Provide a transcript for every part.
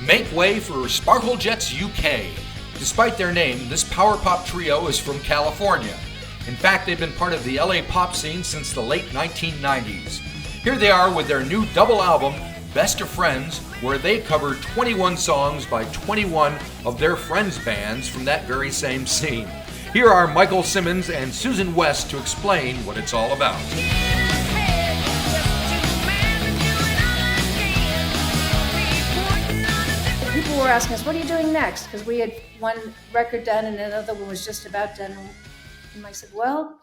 Make way for Sparkle Jets UK. Despite their name, this power pop trio is from California. In fact, they've been part of the LA pop scene since the late 1990s. Here they are with their new double album, Best of Friends, where they cover 21 songs by 21 of their friends' bands from that very same scene. Here are Michael Simmons and Susan West to explain what it's all about. People were asking us, what are you doing next? Because we had one record done and another one was just about done. And I said, well,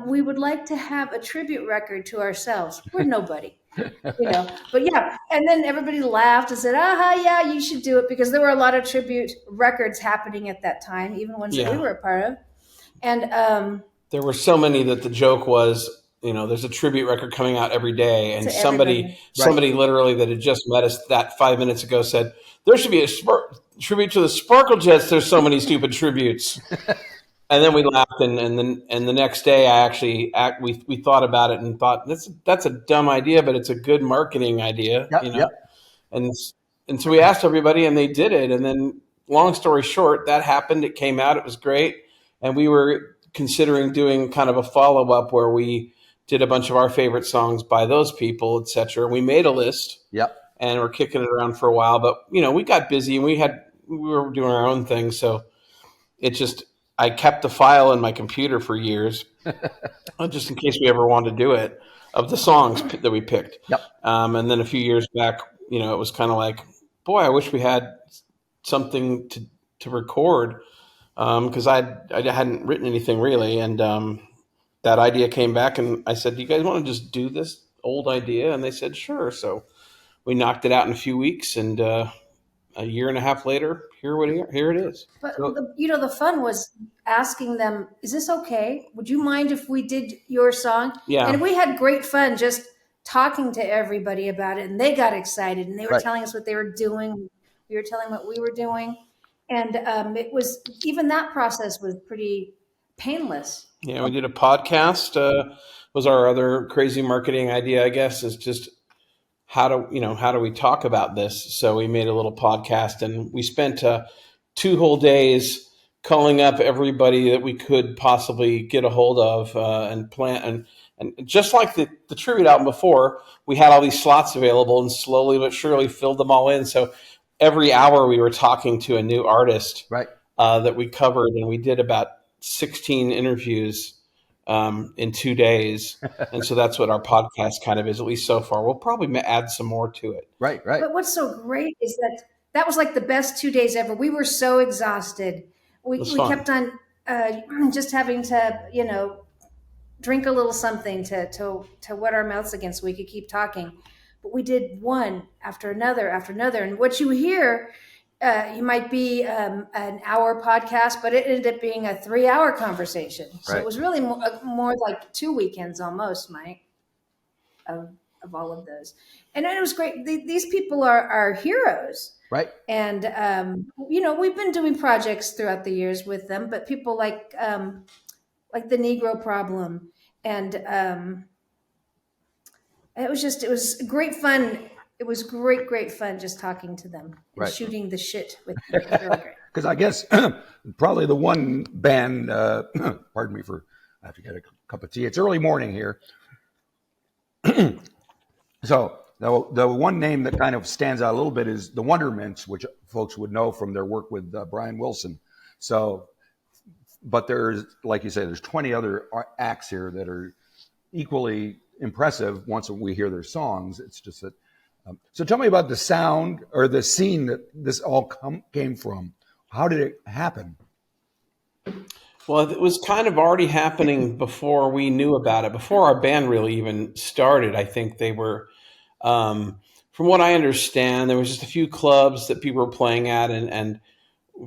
we would like to have a tribute record to ourselves. We're nobody, But yeah, and then everybody laughed and said, yeah, you should do it, because there were a lot of tribute records happening at that time, even ones that we were a part of. And there were so many that the joke was, there's a tribute record coming out every day, and somebody literally that had just met us that 5 minutes ago said, there should be a tribute to the Sparkle Jets. There's so many stupid tributes. And then we laughed, and the next day we thought about it and thought that's a dumb idea, but it's a good marketing idea, Yep. And so we asked everybody, and they did it. And then, long story short, that happened. It came out. It was great, and we were considering doing kind of a follow up where we did a bunch of our favorite songs by those people, etc. We made a list. Yep. And we're kicking it around for a while, but we got busy and we were doing our own thing, so I kept the file in my computer for years, just in case we ever wanted to do it, of the songs that we picked. Yep. And then a few years back, it was kind of like, boy, I wish we had something to record, because I hadn't written anything really, and that idea came back, and I said, do you guys want to just do this old idea? And they said, sure. So we knocked it out in a few weeks, and a year and a half later, here it is. But the fun was asking them, is this okay? Would you mind if we did your song? Yeah. And we had great fun just talking to everybody about it, and they got excited, and they were telling us what they were doing. We were telling what we were doing. And it was, even that process was pretty painless. Yeah, we did a podcast, was our other crazy marketing idea, I guess, is just how do we talk about this? So we made a little podcast, and we spent 2 whole days calling up everybody that we could possibly get a hold of and plan. And just like the tribute album before, we had all these slots available, and slowly but surely filled them all in. So every hour we were talking to a new artist that we covered, and we did about 16 interviews in 2 days. And so that's what our podcast kind of is, at least so far. We'll probably add some more to it. Right. But what's so great is that was like the best 2 days ever. We were so exhausted. We kept on just having to, drink a little something to wet our mouths against so we could keep talking. But we did one after another. And what you hear, you might be an hour podcast, but it ended up being a 3-hour conversation. So it was really more like 2 weekends almost, Mike, of all of those. And it was great. These people are heroes. Right. And, we've been doing projects throughout the years with them, but people like the Negro Problem. And it was great fun. It was great fun just talking to them and shooting the shit with them. Really great. Because I guess probably the one band, pardon me I have to get a cup of tea. It's early morning here. So the one name that kind of stands out a little bit is the Wondermints, which folks would know from their work with Brian Wilson. So, but there's, like you say, there's 20 other acts here that are equally impressive once we hear their songs. It's just that. So tell me about the sound or the scene that this all came from. How did it happen? Well, it was kind of already happening before we knew about it, before our band really even started. I think they were, from what I understand, there was just a few clubs that people were playing at, and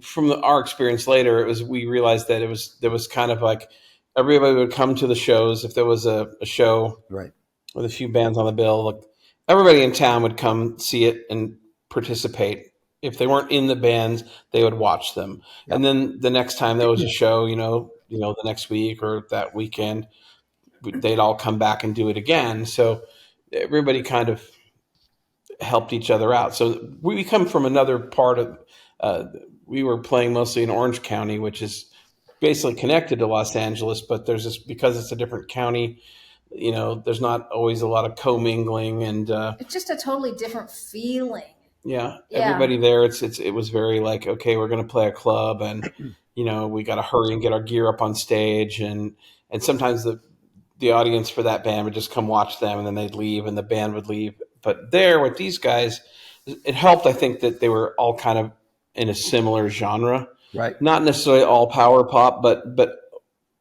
from our experience later, we realized that there was kind of like everybody would come to the shows if there was a show with a few bands on the bill. Like, everybody in town would come see it and participate. If they weren't in the bands, they would watch them. Yep. And then the next time there was a show, the next week or that weekend, they'd all come back and do it again. So everybody kind of helped each other out. So we come from another part of, we were playing mostly in Orange County, which is basically connected to Los Angeles, but there's this, because it's a different county, there's not always a lot of commingling, and it's just a totally different feeling. Yeah, everybody there. It was very like, okay, we're going to play a club, and we got to hurry and get our gear up on stage, and sometimes the audience for that band would just come watch them, and then they'd leave, and the band would leave. But there with these guys, it helped. I think that they were all kind of in a similar genre, right? Not necessarily all power pop, but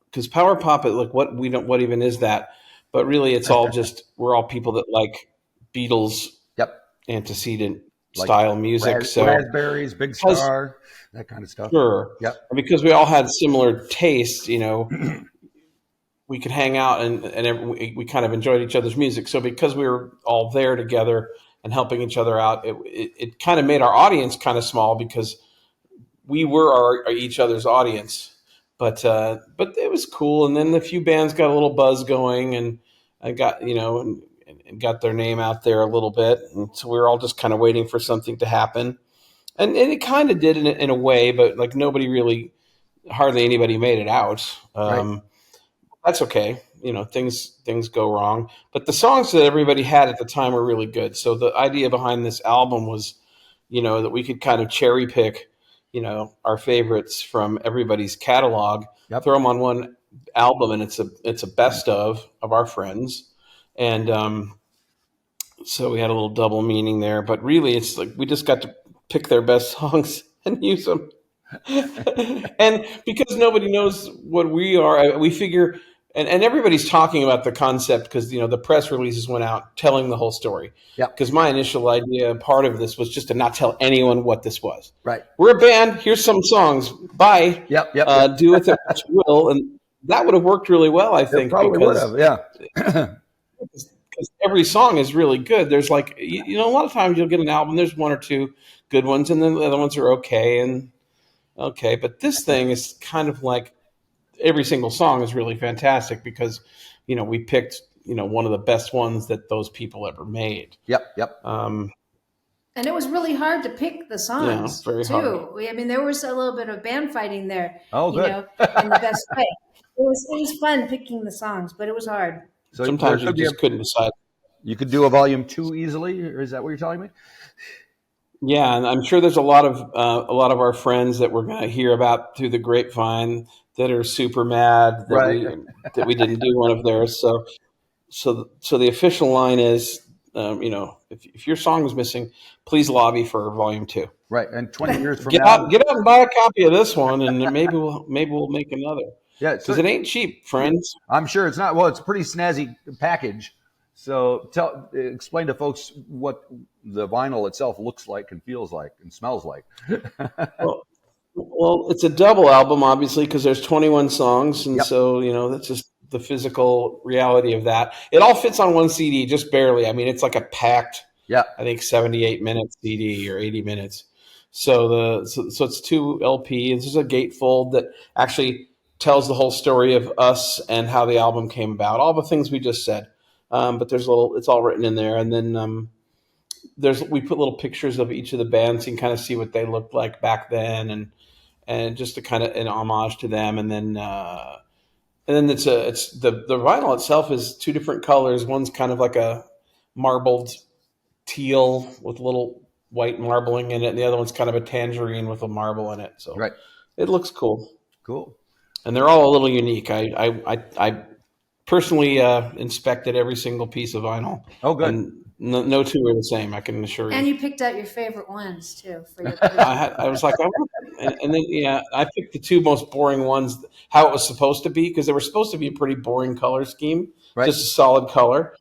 because power pop, like what even is that? But really, it's all just we're all people that like Beatles, antecedent style music. So Raspberries, Big Star, that kind of stuff. Sure. Yep. And because we all had similar tastes, we could hang out and we kind of enjoyed each other's music. So because we were all there together and helping each other out, it kind of made our audience kind of small because we were each other's audience. But it was cool. And then a few bands got a little buzz going, and I got, and got their name out there a little bit. And so we were all just kind of waiting for something to happen. And it kind of did in a way, but like hardly anybody made it out. Right. That's okay. Things go wrong. But the songs that everybody had at the time were really good. So the idea behind this album was, that we could kind of cherry pick, our favorites from everybody's catalog, throw them on one album, and it's a best of our friends. And so we had a little double meaning there, but really it's like we just got to pick their best songs and use them. And because nobody knows what we are, we figure, and everybody's talking about the concept because, the press releases went out telling the whole story. Yeah. Because my initial idea, part of this was just to not tell anyone what this was. Right. We're a band. Here's some songs. Bye. Yep. Do with it what you will. And that would have worked really well, I think. It probably would have, yeah. Because every song is really good. There's like, a lot of times you'll get an album, there's one or two good ones, and then the other ones are okay. But this thing is kind of like every single song is really fantastic because, we picked, one of the best ones that those people ever made. Yep. And it was really hard to pick the songs, very too. hard. I mean, there was a little bit of band fighting there, good. In the best way. It was fun picking the songs, but it was hard. So sometimes you just couldn't decide. You could do a volume 2 easily, or is that what you're telling me? Yeah, and I'm sure there's a lot of our friends that we're going to hear about through the grapevine that are super mad that we didn't do one of theirs. So the official line is, if your song is missing, please lobby for volume 2. Right, and 20 years from get now, out and buy a copy of this one, and maybe we'll make another. Yeah, because it ain't cheap, friends. I'm sure it's not. Well, it's a pretty snazzy package. So explain to folks what the vinyl itself looks like and feels like and smells like. Well, it's a double album, obviously, because there's 21 songs, and so that's just the physical reality of that. It all fits on one CD, just barely. I mean, it's like a packed, I think 78-minute CD or 80 minutes. So it's 2 LPs. There's a gatefold that actually tells the whole story of us and how the album came about, all the things we just said. But it's all written in there. And then we put little pictures of each of the bands so you can kind of see what they looked like back then, and just to kind of an homage to them. And then it's the vinyl itself is 2 different colors. One's kind of like a marbled teal with a little white marbling in it, and the other one's kind of a tangerine with a marble in it. So it looks cool. Cool. And they're all a little unique. I personally inspected every single piece of vinyl. Oh, good. And no two are the same, I can assure you. And you picked out your favorite ones, too. For your I was like, and then, I picked the 2 most boring ones, how it was supposed to be, because they were supposed to be a pretty boring color scheme, just a solid color.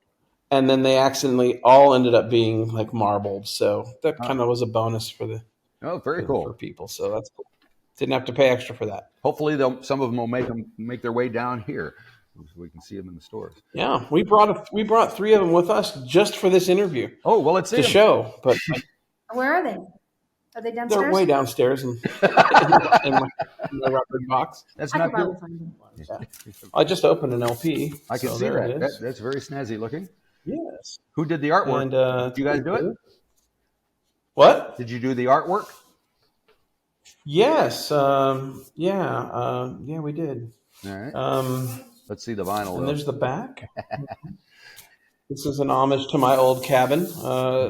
And then they accidentally all ended up being like marbled. So that kind of was a bonus for cool for people. So that's cool. Didn't have to pay extra for that. Hopefully, some of them will make their way down here, so we can see them in the stores. Yeah, we brought 3 of them with us just for this interview. Oh, well, let's see them. Show. But where are they? Are they downstairs? They're way downstairs in my record box. That's I not could good. probably find them. Yeah. I just opened an LP. I can see that. That's very snazzy looking. Yes. Who did the artwork? And did you guys do it? What? Did you do the artwork? Yes. Yeah, we did. All right. Let's see the vinyl. And there's the back. This is an homage to my old cabin.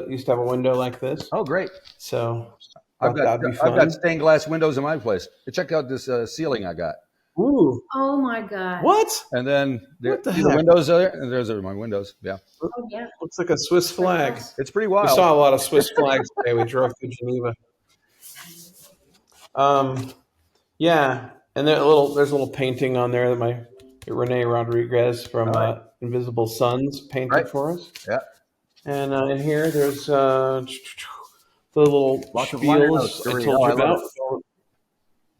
Used to have a window like this. Oh, great. So I've that'd be fun. I've got stained glass windows in my place. Check out this ceiling I got. Ooh. Oh my God. What? And then What the the heck? windows are there. And those are my windows. Yeah. Oh yeah. Looks like a Swiss flag. It's pretty We wild. saw a lot of Swiss flags today. We drove through Geneva. Yeah, and there's a little painting on there that Rene Rodriguez from Invisible Suns painted for us. Yeah. And in here, there's the little spiels I told you about,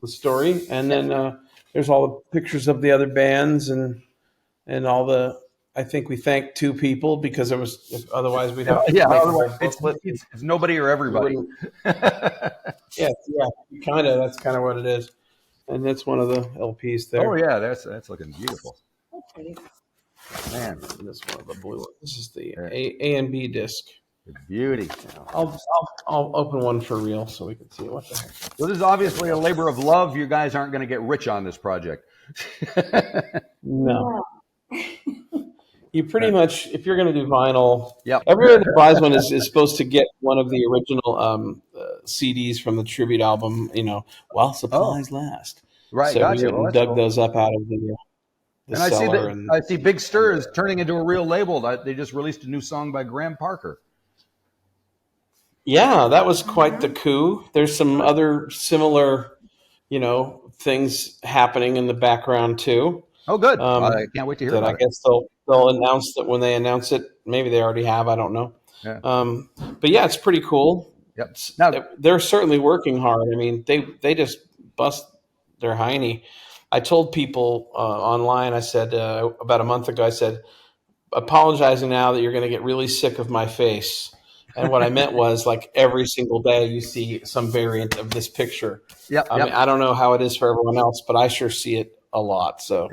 the story, and then there's all the pictures of the other bands and all the. I think we thanked 2 people because otherwise we'd have it's nobody or everybody. Yeah, that's kind of what it is, and that's one of the LPs there. Oh yeah, that's looking beautiful. Man, And this one of the blue one. This is the A and B disc. Beauty. I'll open one for real so we can see what the heck. So this is obviously a labor of love. You guys aren't going to get rich on this project. No. You pretty much, if you're going to do vinyl, Yep. everyone that buys one is supposed to get one of the original CDs from the tribute album, while supplies last. Right, so gotcha. we dug those up out of the And cellar. I see Big Stir is turning into a real label. They just released a new song by Graham Parker. Yeah, that was quite the coup. There's some other similar, things happening in the background too. Oh, good. I can't wait to hear that. about I guess they'll announce that when they announce it. Maybe they already have. I don't know. Yeah. But yeah, it's pretty cool. Yep. Now they're certainly working hard. I mean, they just bust their hiney. I told people online. I said about a month ago. I said, apologizing now that you're going to get really sick of my face. And what I meant was, like, every single day you see some variant of this picture. Yep. I mean, I don't know how it is for everyone else, but I sure see it a lot. So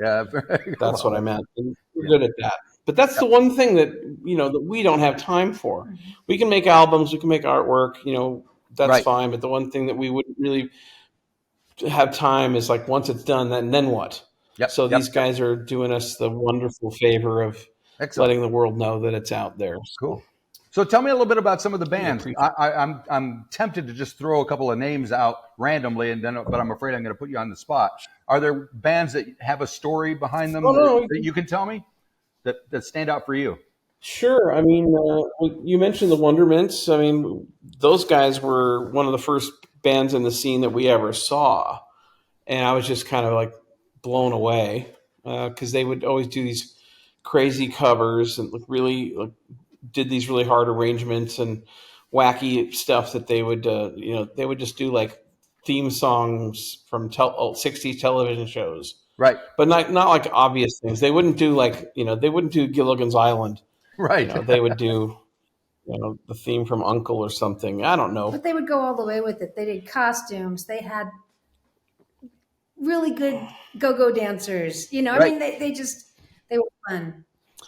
that's what I meant. And we're good at that. But that's the one thing that, that we don't have time for. We can make albums, we can make artwork, that's fine. But the one thing that we wouldn't really have time is, like, once it's done, then what? Yep. So these guys are doing us the wonderful favor of letting the world know that it's out there. Cool. So tell me a little bit about some of the bands. I'm tempted to just throw a couple of names out randomly, but I'm afraid I'm going to put you on the spot. Are there bands that have a story behind them that you can tell me that stand out for you? Sure. I mean, you mentioned the Wondermints. I mean, those guys were one of the first bands in the scene that we ever saw, and I was just kind of like blown away because they would always do these crazy covers and really did these really hard arrangements and wacky stuff that they would they would just do, like, theme songs from 60s television shows, right? But not like obvious things. They wouldn't do, like, they wouldn't do Gilligan's Island, right? They would do the theme from Uncle or something. I don't know, but they would go all the way with it. They did costumes. They had really good go-go dancers. I mean, they were fun.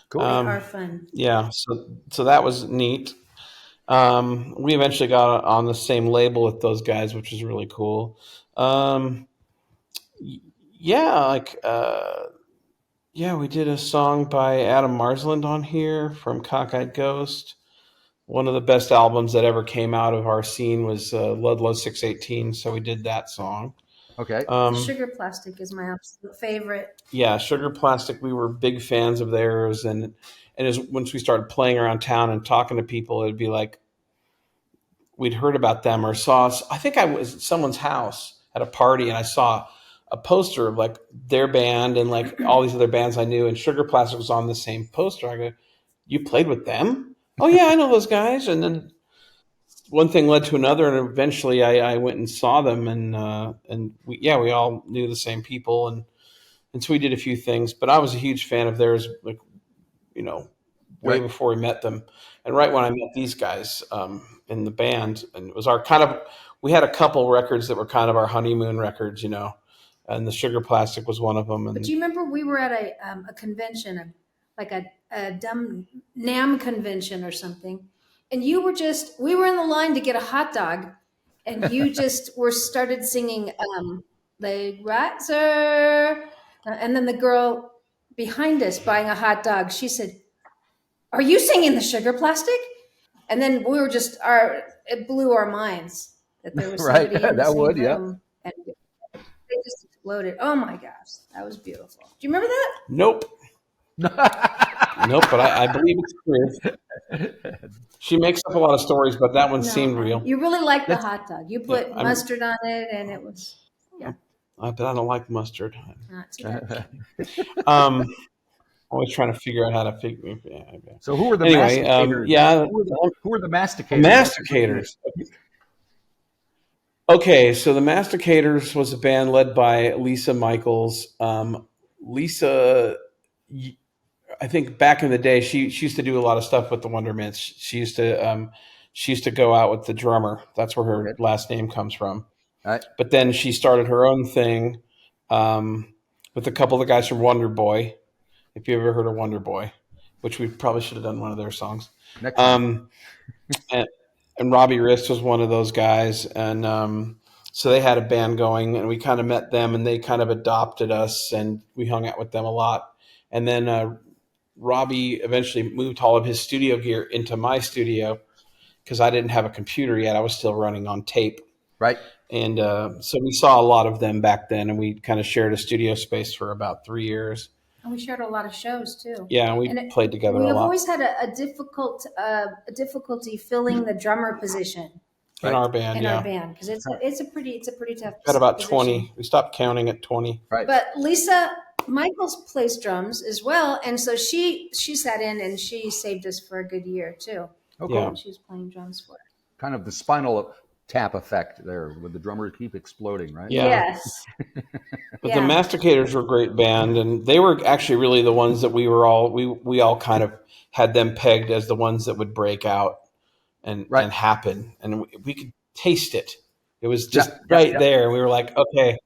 Cool. They are fun. Yeah, so that was neat. We eventually got on the same label with those guys, which was really cool. We did a song by Adam Marsland on here from Cockeyed Ghost. One of the best albums that ever came out of our scene was Ludlow 618, so we did that song. Okay. Sugar Plastic is my absolute favorite. Yeah, Sugar Plastic, we were big fans of theirs, and once we started playing around town and talking to people, it'd be like we'd heard about them or saw. I think I was at someone's house at a party, and I saw a poster of, like, their band and, like, all these other bands I knew, and Sugar Plastic was on the same poster. I go, "You played with them?" "Oh yeah, I know those guys." And then one thing led to another, and eventually I went and saw them, and we all knew the same people, and so we did a few things. But I was a huge fan of theirs, like, way before we met them, and right when I met these guys in the band, and it was our we had a couple records that were kind of our honeymoon records, and the Sugar Plastic was one of them. And but do you remember we were at a convention, like a dumb NAM convention or something? and we were in the line to get a hot dog, and you just started singing Leg Right, Sir. And then the girl behind us buying a hot dog, she said, "Are you singing the Sugar Plastic?" And then we were it blew our minds that there was Right. somebody in the That same would, yeah. room, and they just exploded. Oh my gosh, that was beautiful. Do you remember that? Nope. Nope, but I believe it's true. She makes up a lot of stories, but that one seemed real. You really liked the hot dog. You put Yeah, mustard on it, and it was, yeah. But I don't like mustard. Not too bad. Always trying to figure out how to figure. Yeah. So who were the Anyway, masticators? Who were the masticators? Masticators. Okay, so the Masticators was a band led by Lisa Michaels. Lisa, I think back in the day, she used to do a lot of stuff with the Wondermints. She used to go out with the drummer. That's where her last name comes from. Right. But then she started her own thing with a couple of the guys from Wonder Boy. If you ever heard of Wonder Boy, which we probably should have done one of their songs. Next time. And Robbie Rist was one of those guys. And so they had a band going, and we kind of met them, and they kind of adopted us, and we hung out with them a lot. And then Robbie eventually moved all of his studio gear into my studio because I didn't have a computer yet. I was still running on tape. Right. And so we saw a lot of them back then, and we kind of shared a studio space for about 3 years. And we shared a lot of shows too. Yeah, and we played together a lot. We've always had a difficulty filling the drummer position in our band. Our band, because it's a pretty tough. Got about position. 20. We stopped counting at 20. Right. But Lisa Michaels plays drums as well, and so she sat in and she saved us for a good year too. Oh, cool. Yeah. She was playing drums for us. Kind of the Spinal Tap effect there, with the drummer keep exploding, right? Yeah. Yes. But the Masticators were a great band, and they were actually really the ones that we all kind of had them pegged as the ones that would break out and happen, and we could taste it. It was just there, and we were like, okay,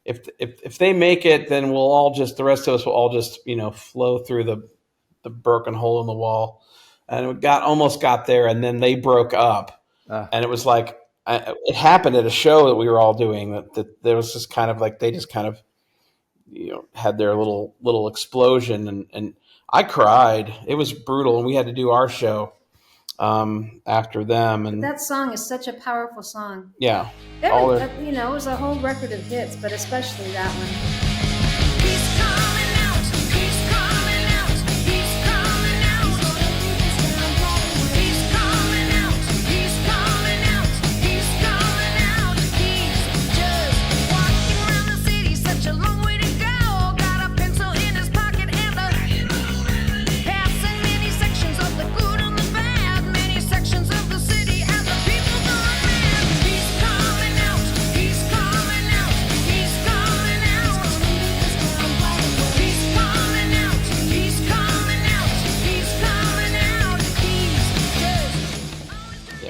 if they make it, then the rest of us will all just flow through the broken hole in the wall, and it almost got there, and then they broke up, and it was like. It happened at a show that we were all doing that there was just kind of like they just kind of had their little explosion and I cried. It was brutal, and we had to do our show after them. And that song is such a powerful song. Yeah, it was a whole record of hits, but especially that one.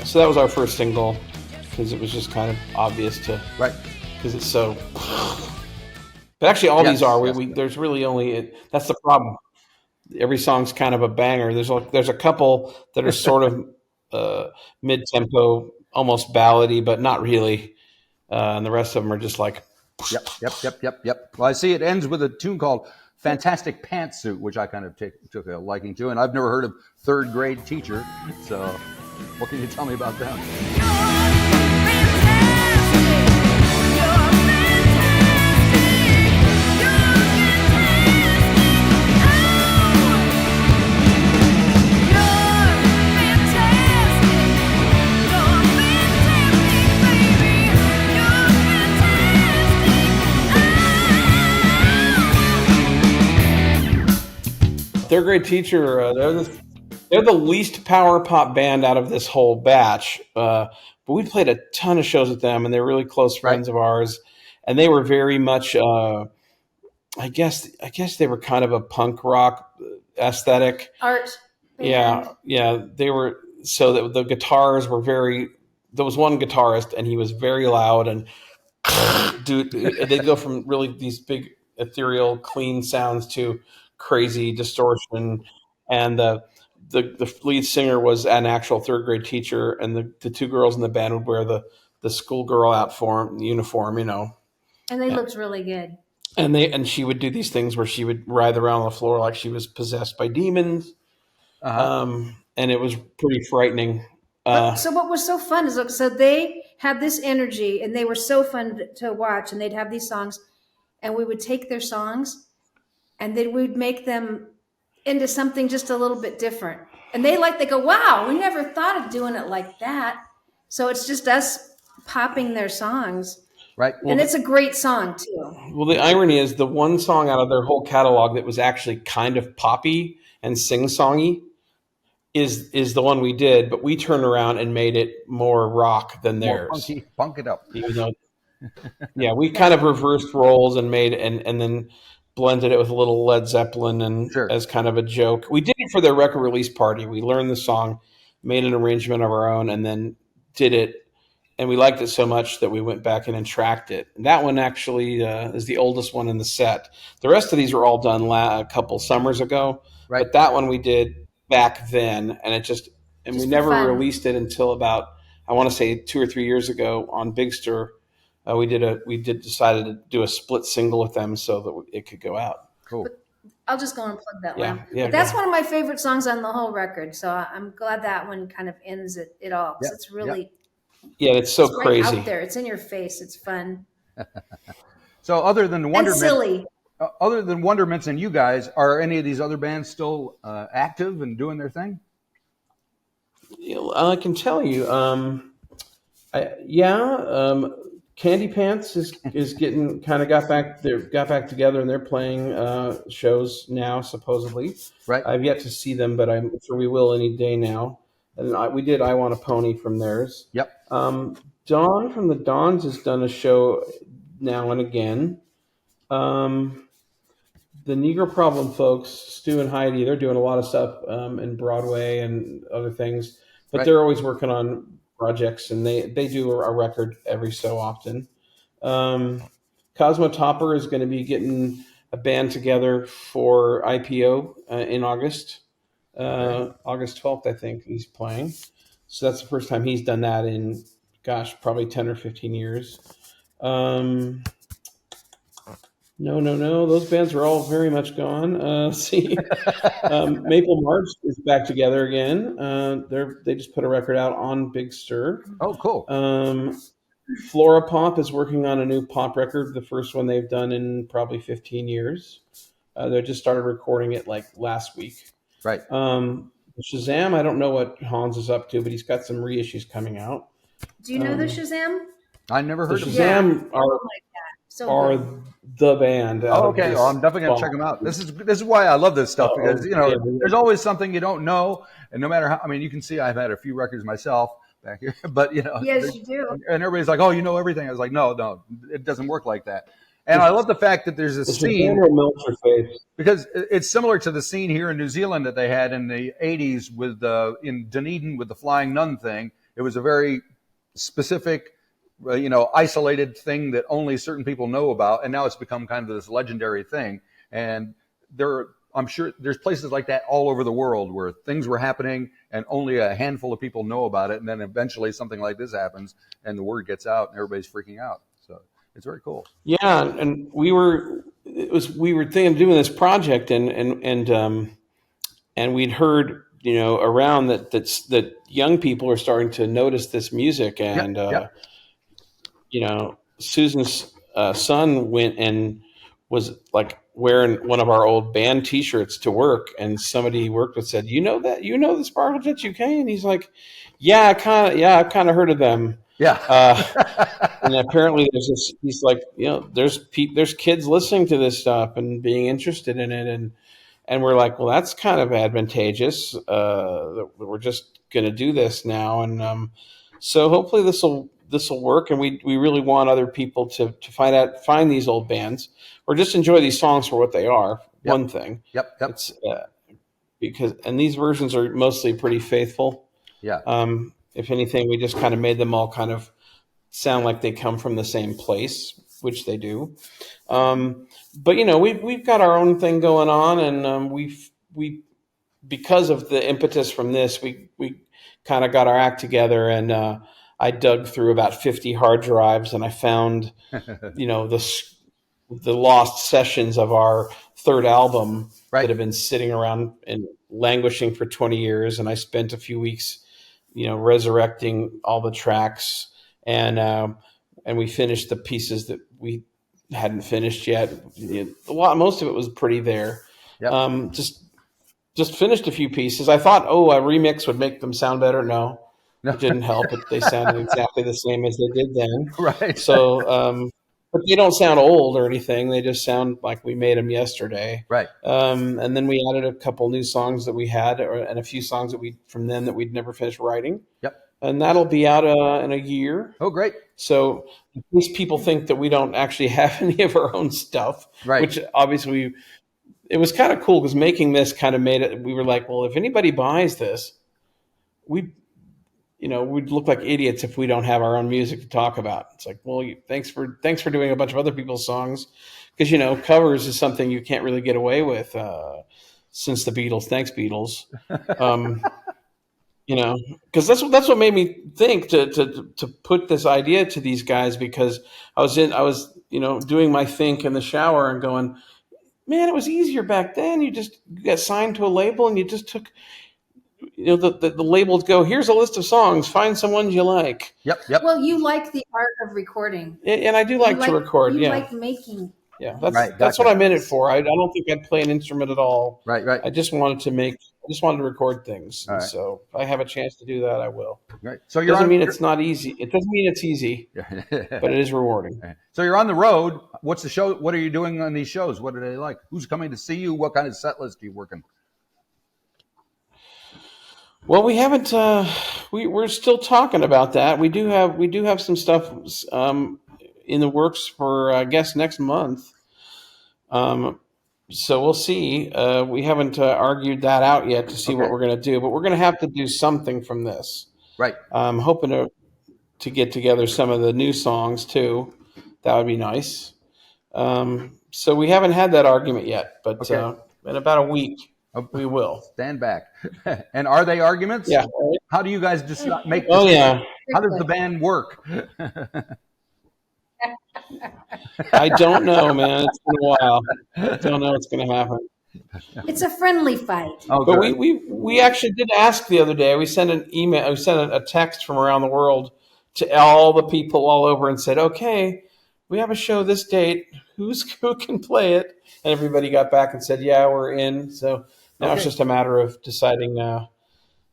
So that was our first single because it was just kind of obvious because it's so. But actually, all these are. There's really only that's the problem. Every song's kind of a banger. There's a couple that are sort of mid-tempo, almost ballady, but not really. And the rest of them are just like. Yep. Well, I see it ends with a tune called "Fantastic Pantsuit," which I kind of took a liking to, and I've never heard of Third Grade Teacher, so. What can you tell me about them? Third Grade Teacher, they're the least power pop band out of this whole batch. But we played a ton of shows with them, and they're really close friends of ours. And they were very much, I guess they were kind of a punk rock aesthetic. Art band. Yeah. They were, so the guitars were there was one guitarist, and he was very loud, and they'd go from really these big ethereal, clean sounds to crazy distortion. And the lead singer was an actual third grade teacher, and the two girls in the band would wear the schoolgirl uniform, And they looked really good. And she would do these things where she would writhe around on the floor like she was possessed by demons. And it was pretty frightening. So what was so fun is, so they had this energy, and they were so fun to watch, and they'd have these songs, and we would take their songs and then we'd make them into something just a little bit different. And they go, wow, we never thought of doing it like that. So it's just us popping their songs. Right. Well, and it's a great song too. Well, the irony is the one song out of their whole catalog that was actually kind of poppy and sing-songy is the one we did, but we turned around and made it more rock than theirs. More funky, punk it up. Even though, yeah, we kind of reversed roles and made and then blended it with a little Led Zeppelin and as kind of a joke. We did it for their record release party. We learned the song, made an arrangement of our own, and then did it. And we liked it so much that we went back in and tracked it. And that one actually is the oldest one in the set. The rest of these were all done a couple summers ago. Right. But that one we did back then, and we never released it until about, I want to say 2 or 3 years ago on Big Stir. We decided to do a split single with them so that it could go out. Cool. But I'll just go and plug that one. Yeah, but that's one of my favorite songs on the whole record. So I'm glad that one kind of ends it all. Because it's really it's so crazy right out there. It's in your face. It's fun. So other than silly. Other than Wondermints and you guys, are any of these other bands still active and doing their thing? I can tell you. Candypants is getting kind of got back together, and they're playing shows now supposedly. Right. I've yet to see them, but I'm sure we will any day now. And we did I Want a Pony from theirs. Yep. Dawn from the Dons has done a show now and again. The Negro Problem folks, Stu and Heidi, they're doing a lot of stuff in Broadway and other things, but they're always working on projects, and they do a record every so often. Cosmo Topper is going to be getting a band together for IPO in August. August 12th, I think he's playing. So that's the first time he's done that in, probably 10 or 15 years. No. Those bands are all very much gone. Maple March is back together again. They just put a record out on Big Stir. Oh, cool. Flora Pop is working on a new pop record, the first one they've done in probably 15 years. They just started recording it last week. Right. Shazam, I don't know what Hans is up to, but he's got some reissues coming out. Do you know the Shazam? I never heard of Shazam. Are the band. Oh, okay. Well, I'm definitely going to check them out. This is why I love this stuff, because there's always something you don't know, and no matter how. I mean, you can see I've had a few records myself back here, but yes, you do. And everybody's like, "Oh, you know everything." I was like, "No, it doesn't work like that." And I love the fact that there's a scene, because it's similar to the scene here in New Zealand that they had in the 80s with in Dunedin with the Flying Nun thing. It was a very specific, isolated thing that only certain people know about, and now it's become kind of this legendary thing. And I'm sure there's places like that all over the world where things were happening and only a handful of people know about it, and then eventually something like this happens and the word gets out and everybody's freaking out. So it's very cool. Yeah, and we were thinking of doing this project, and we'd heard around that young people are starting to notice this music, and Susan's son went and was wearing one of our old band T-shirts to work, and somebody he worked with said, "You know the Sparkle Jets UK?" And he's like, I've kind of heard of them. Yeah. And apparently he's like, there's kids listening to this stuff and being interested in it, and we're like, well, that's kind of advantageous. We're just going to do this now, and so hopefully this will work, and we really want other people to find these old bands or just enjoy these songs for what they are. Yep. One thing. Yep. It's because these versions are mostly pretty faithful. Yeah. If anything, we just kind of made them all kind of sound like they come from the same place, which they do. But we've got our own thing going on, and we because of the impetus from this, we kind of got our act together, and I dug through about 50 hard drives, and I found, the lost sessions of our third album that have been sitting around and languishing for 20 years. And I spent a few weeks, resurrecting all the tracks, and we finished the pieces that we hadn't finished yet. Most of it was pretty there. Yep. Just finished a few pieces. I thought, a remix would make them sound better. No, it didn't help. They sounded exactly the same as they did then. Right. So, but they don't sound old or anything. They just sound like we made them yesterday. Right. And then we added a couple new songs that we had, and a few songs that from them that we'd never finished writing. Yep. And that'll be out in a year. Oh, great. So in case people think that we don't actually have any of our own stuff, which obviously it was kind of cool, because making this kind of made it, we were like, well, if anybody buys this, we'd look like idiots if we don't have our own music to talk about. It's like, well, thanks for doing a bunch of other people's songs, because covers is something you can't really get away with since the Beatles. Thanks, Beatles. Because that's what made me think to put this idea to these guys, because I was doing my think in the shower and going, man, it was easier back then. You got signed to a label and you just took. The labels go, here's a list of songs, find some ones you like. Yep. Well, you like the art of recording. And I do like to record. You like making. Yeah, that's what I'm in it for. I don't think I'd play an instrument at all. Right. I just wanted to record things. Right. So if I have a chance to do that, I will. Right. So doesn't mean it's not easy. It doesn't mean it's easy, but it is rewarding. Right. So you're on the road. What's the show? What are you doing on these shows? What are they like? Who's coming to see you? What kind of set list are you working? Well, we haven't. We're still talking about that. We do have some stuff in the works for, I guess, next month. So we'll see. We haven't argued that out yet to see what we're going to do, but we're going to have to do something from this. Right. I'm hoping to get together some of the new songs too. That would be nice. So we haven't had that argument yet, but in about a week. We will. Stand back. And are they arguments? Yeah. How do you guys just make this? Oh, yeah. How does the band work? I don't know, man. It's been a while. I don't know what's going to happen. It's a friendly fight. Oh, but we actually did ask the other day. We sent an email. We sent a text from around the world to all the people all over and said, okay, we have a show this date. Who can play it? And everybody got back and said, yeah, we're in. So now it's just a matter of deciding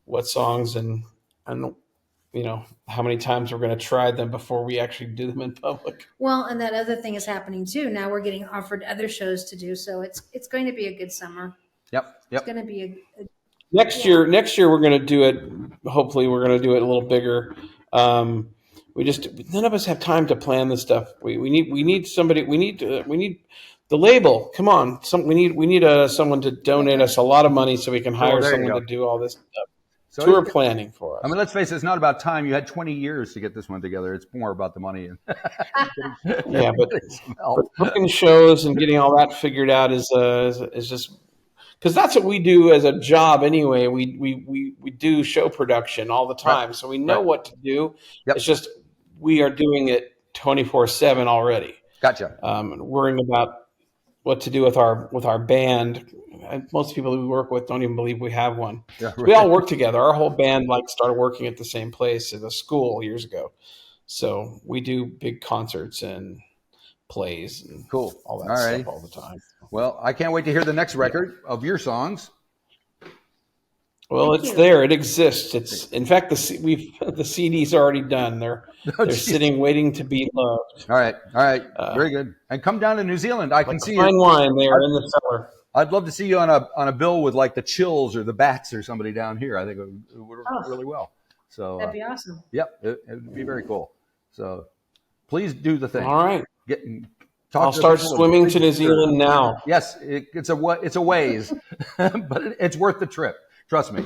what songs and how many times we're going to try them before we actually do them in public. Well, and that other thing is happening too. Now we're getting offered other shows to do, so it's going to be a good summer. Yep. It's going to be a next year we're going to do it. Hopefully, we're going to do it a little bigger. None of us have time to plan this stuff. We need somebody. We need the label. Come on, we need someone to donate us a lot of money so we can hire someone to do all this stuff. So tour planning for us. I mean, let's face it, it's not about time. You had 20 years to get this one together. It's more about the money. Yeah, but booking shows and getting all that figured out is just because that's what we do as a job anyway. We do show production all the time, so we know what to do. Yep. It's just we are doing it 24/7 already. Gotcha. Worrying about what to do with our band. Most people we work with don't even believe we have one. Yeah, right. We all work together. Our whole band started working at the same place at a school years ago. So we do big concerts and plays and all that stuff all the time. Well, I can't wait to hear the next record of your songs. Well, it's there. It exists. It's in fact the CD's already done. They're sitting waiting to be loved. All right. Very good. And come down to New Zealand. I can see fine wine there in the cellar. I'd love to see you on a bill with like the Chills or the Bats or somebody down here. I think it would work really well. So that'd be awesome. Yep, it would be very cool. So please do the thing. All right. I'll start swimming to New Zealand now. Yes, it's a ways, but it's worth the trip. Trust me.